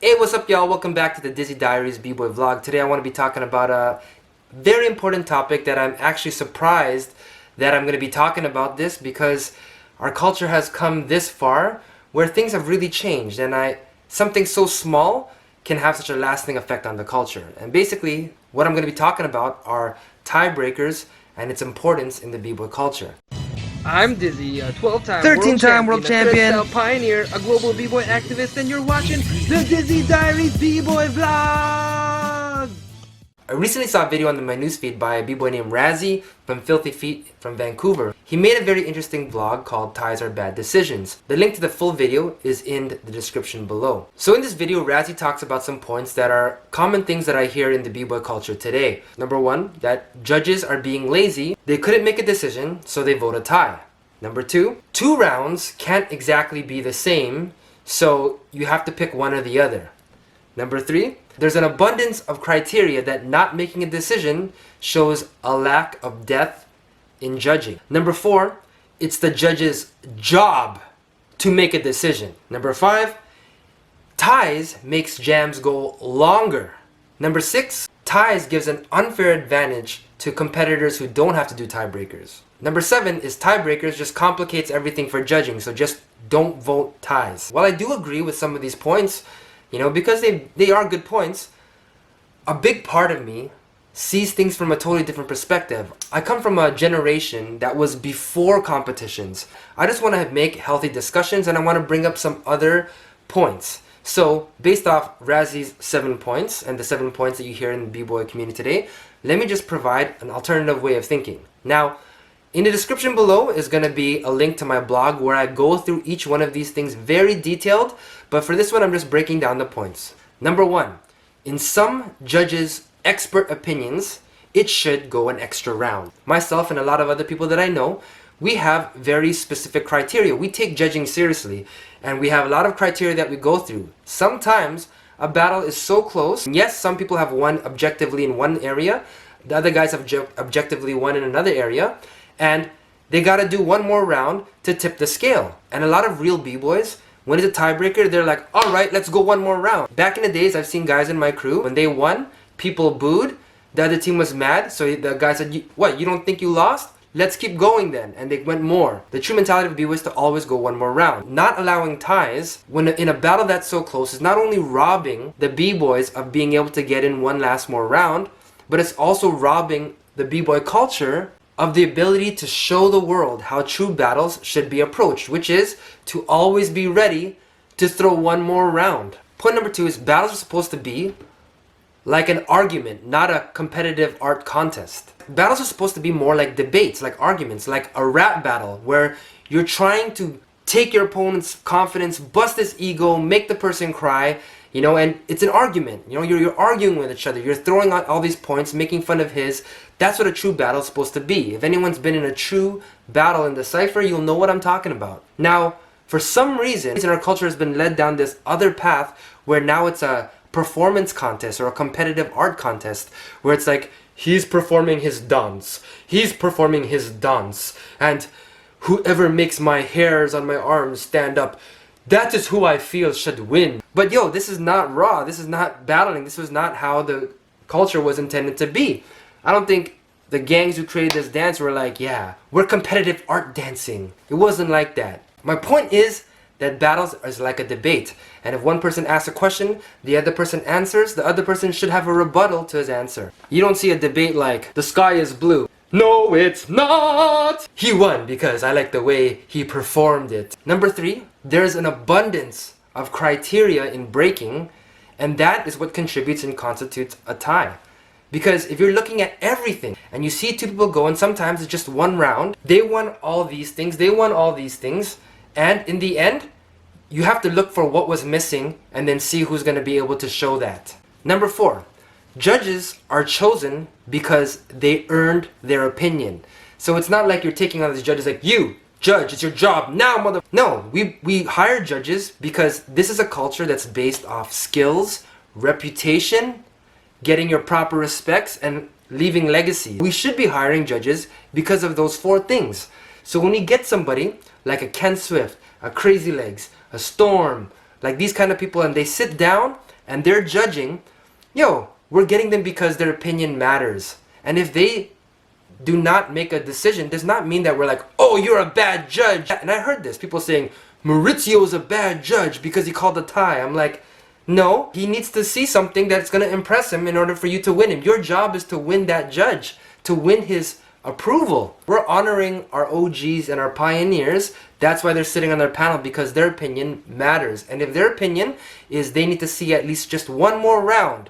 Hey, what's up, y'all? Welcome back to the Dyzee Diaries B-Boy vlog. Today I want to be talking about a very important topic that I'm actually surprised that I'm going to be talking about this because our culture has come this far where things have really changed, and something so small can have such a lasting effect on the culture. And basically, what I'm going to be talking about are tiebreakers and its importance in the B-Boy culture. I'm Dyzee, a 12-time 13-time world champion, a Threadz pioneer, a global B-Boy activist, and you're watching the Dyzee Diaries B-Boy vlog! I recently saw a video on my newsfeed by a B-Boy named Razzie from Filthy Feet from Vancouver. He made a very interesting vlog called Ties Are Bad Decisions. The link to the full video is in the description below. So in this video, Razzie talks about some points that are common things that I hear in the B-Boy culture today. Number one, that judges are being lazy. They couldn't make a decision, so they vote a tie. Number two, 2 rounds can't exactly be the same, so you have to pick one or the other. Number 3, there's an abundance of criteria that not making a decision shows a lack of depth in judging. Number 4, it's the judge's job to make a decision. Number 5, ties makes jams go longer. Number 6, ties gives an unfair advantage to competitors who don't have to do tiebreakers. Number 7 is tiebreakers just complicates everything for judging, so just don't vote ties. While I do agree with some of these points, because they are good points, a big part of me sees things from a totally different perspective. I come from a generation that was before competitions. I just want to make healthy discussions, and I want to bring up some other points. So, based off Razzie's 7 points, and the 7 points that you hear in the B-Boy community today, let me just provide an alternative way of thinking. Now, in the description below is going to be a link to my blog where I go through each one of these things very detailed, but for this one I'm just breaking down the points. Number 1, in some judges' expert opinions, it should go an extra round. Myself and a lot of other people that I know, we have very specific criteria. We take judging seriously, and we have a lot of criteria that we go through. Sometimes a battle is so close. Yes, some people have won objectively in one area, the other guys have objectively won in another area, and they gotta do one more round to tip the scale. And a lot of real B-Boys, when it's a tiebreaker, they're like, alright, let's go one more round. Back in the days, I've seen guys in my crew, when they won, people booed, the other team was mad, so the guy said, what, you don't think you lost? Let's keep going then, and they went more. The true mentality of B-Boy is to always go one more round. Not allowing ties, when in a battle that's so close, is not only robbing the B-Boys of being able to get in one last more round, but it's also robbing the B-Boy culture of the ability to show the world how true battles should be approached, which is to always be ready to throw one more round. Point number 2 is battles are supposed to be like an argument, not a competitive art contest. Battles are supposed to be more like debates, like arguments, like a rap battle where you're trying to take your opponent's confidence, bust his ego, make the person cry, and it's an argument. You're arguing with each other. You're throwing out all these points, making fun of his. That's what a true battle is supposed to be. If anyone's been in a true battle in the Cypher, you'll know what I'm talking about. Now, for some reason, our culture has been led down this other path where now it's a performance contest or a competitive art contest where it's like, he's performing his dance. He's performing his dance. And whoever makes my hairs on my arms stand up, that is who I feel should win. But yo, this is not raw. This is not battling. This was not how the culture was intended to be. I don't think the gangs who created this dance were like, yeah, we're competitive art dancing. It wasn't like that. My point is that battles is like a debate. And if one person asks a question, the other person answers, the other person should have a rebuttal to his answer. You don't see a debate like, the sky is blue. No, it's not! He won because I like the way he performed it. Number 3, there's an abundance of criteria in breaking, and that is what contributes and constitutes a tie. Because if you're looking at everything, and you see 2 people go, and sometimes it's just one round, they won all these things, they won all these things, and in the end, you have to look for what was missing, and then see who's going to be able to show that. Number 4. Judges are chosen because they earned their opinion. So it's not like you're taking on these judges like, you, judge, it's your job now, mother... No, we hire judges because this is a culture that's based off skills, reputation, getting your proper respects, and leaving legacy. We should be hiring judges because of those 4 things. So when we get somebody like a Ken Swift, a Crazy Legs, a Storm, like these kind of people, and they sit down and they're judging, yo, we're getting them because their opinion matters. And if they do not make a decision, does not mean that we're like, oh, you're a bad judge. And I heard this, people saying, Maurizio's a bad judge because he called a tie. I'm like, no, he needs to see something that's going to impress him in order for you to win him. Your job is to win that judge, to win his approval. We're honoring our OGs and our pioneers. That's why they're sitting on their panel, because their opinion matters. And if their opinion is they need to see at least just one more round,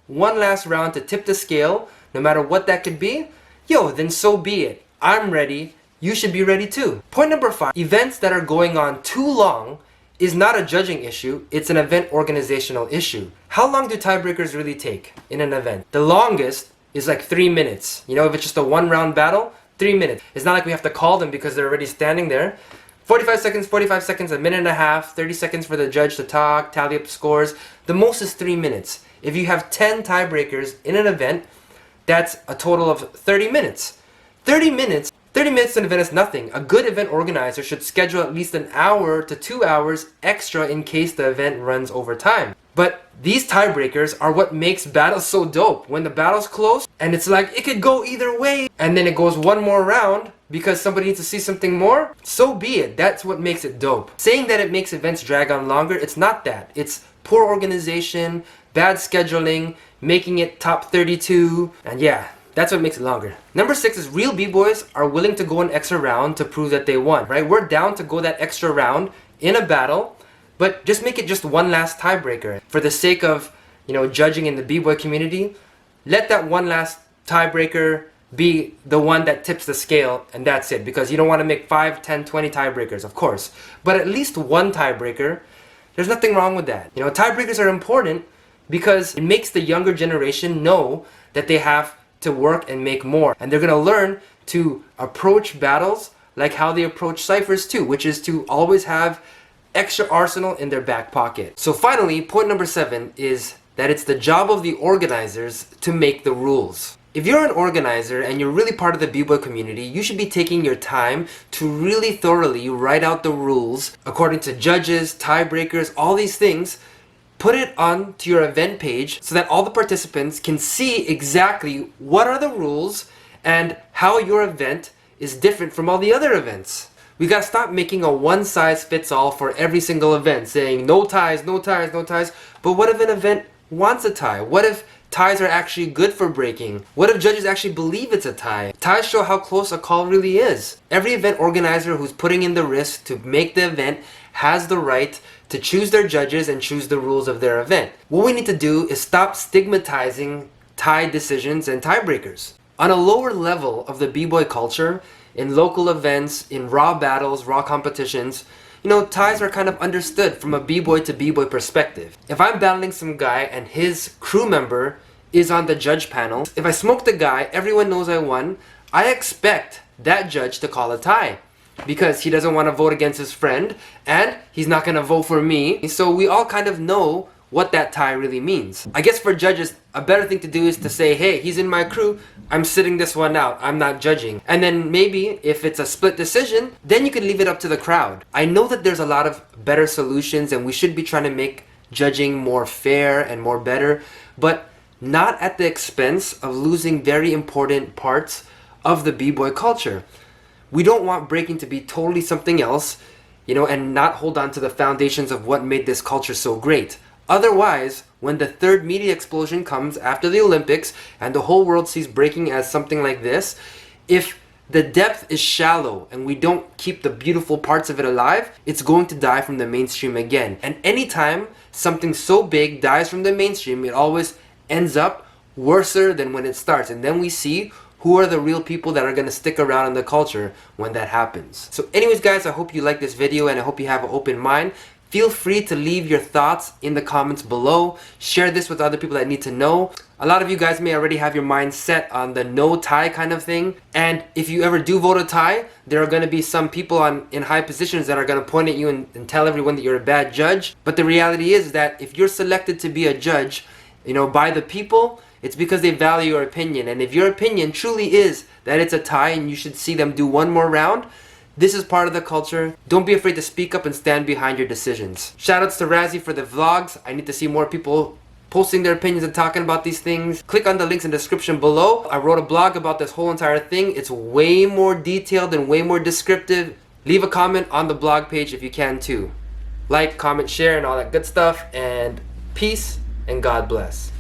one last round to tip the scale, no matter what that could be, yo, then so be it. I'm ready. You should be ready too. Point number 5, events that are going on too long is not a judging issue, it's an event organizational issue. How long do tiebreakers really take in an event? The longest is like 3 minutes. You know, if it's just a 1-round battle, 3 minutes. It's not like we have to call them because they're already standing there. 45 seconds, a minute and a half, 30 seconds for the judge to talk, tally up scores. The most is 3 minutes. If you have 10 tiebreakers in an event, that's a total of 30 minutes. 30 minutes in an event is nothing. A good event organizer should schedule at least an hour to 2 hours extra in case the event runs over time. But these tiebreakers are what makes battles so dope. When the battle's close and it's like it could go either way, and then it goes one more round because somebody needs to see something more, so be it. That's what makes it dope. Saying that it makes events drag on longer, it's not that. It's poor organization, bad scheduling, making it top 32, and yeah, that's what makes it longer. Number 6 is real B-boys are willing to go an extra round to prove that they won, right? We're down to go that extra round in a battle, but just make it just one last tiebreaker. For the sake of, you know, judging in the B-boy community, let that one last tiebreaker be the one that tips the scale, and that's it. Because you don't want to make 5, 10, 20 tiebreakers, of course. But at least one tiebreaker, there's nothing wrong with that. You know, tiebreakers are important because it makes the younger generation know that they have to work and make more. And they're going to learn to approach battles like how they approach ciphers too, which is to always have extra arsenal in their back pocket. So finally, point number 7 is that it's the job of the organizers to make the rules. If you're an organizer and you're really part of the B-boy community, you should be taking your time to really thoroughly write out the rules according to judges, tiebreakers, all these things. Put it onto your event page so that all the participants can see exactly what are the rules and how your event is different from all the other events. We gotta stop making a one-size-fits-all for every single event, saying no ties, no ties, no ties. But what if an event wants a tie? What if ties are actually good for breaking? What if judges actually believe it's a tie? Ties show how close a call really is. Every event organizer who's putting in the risk to make the event has the right to choose their judges and choose the rules of their event. What we need to do is stop stigmatizing tie decisions and tiebreakers. On a lower level of the B-boy culture, in local events, in raw battles, raw competitions, you know, ties are kind of understood from a B-boy to B-boy perspective. If I'm battling some guy and his crew member is on the judge panel, if I smoke the guy, everyone knows I won, I expect that judge to call a tie, because he doesn't want to vote against his friend and he's not going to vote for me. So we all kind of know what that tie really means. I guess for judges, a better thing to do is to say, hey, he's in my crew, I'm sitting this one out, I'm not judging. And then maybe if it's a split decision, then you can leave it up to the crowd. I know that there's a lot of better solutions and we should be trying to make judging more fair and more better, but not at the expense of losing very important parts of the B-boy culture. We don't want breaking to be totally something else, you know, and not hold on to the foundations of what made this culture so great. Otherwise, when the third media explosion comes after the Olympics and the whole world sees breaking as something like this, if the depth is shallow and we don't keep the beautiful parts of it alive, it's going to die from the mainstream again. And anytime something so big dies from the mainstream, it always ends up worser than when it starts. And then we see who are the real people that are going to stick around in the culture when that happens. So anyways guys, I hope you like this video and I hope you have an open mind. Feel free to leave your thoughts in the comments below. Share this with other people that need to know. A lot of you guys may already have your mind set on the no tie kind of thing. And if you ever do vote a tie, there are going to be some people in high positions that are going to point at you and tell everyone that you're a bad judge. But the reality is that if you're selected to be a judge, you know, by the people, it's because they value your opinion. And if your opinion truly is that it's a tie and you should see them do one more round, This is part of the culture. Don't be afraid to speak up and stand behind your decisions. Shoutouts to Razzie for the vlogs. I need to see more people posting their opinions and talking about these things. Click on the links in the description below. I wrote a blog about this whole entire thing. It's way more detailed and way more descriptive. Leave a comment on the blog page if you can too. Like, comment, share, and all that good stuff. And peace and God bless.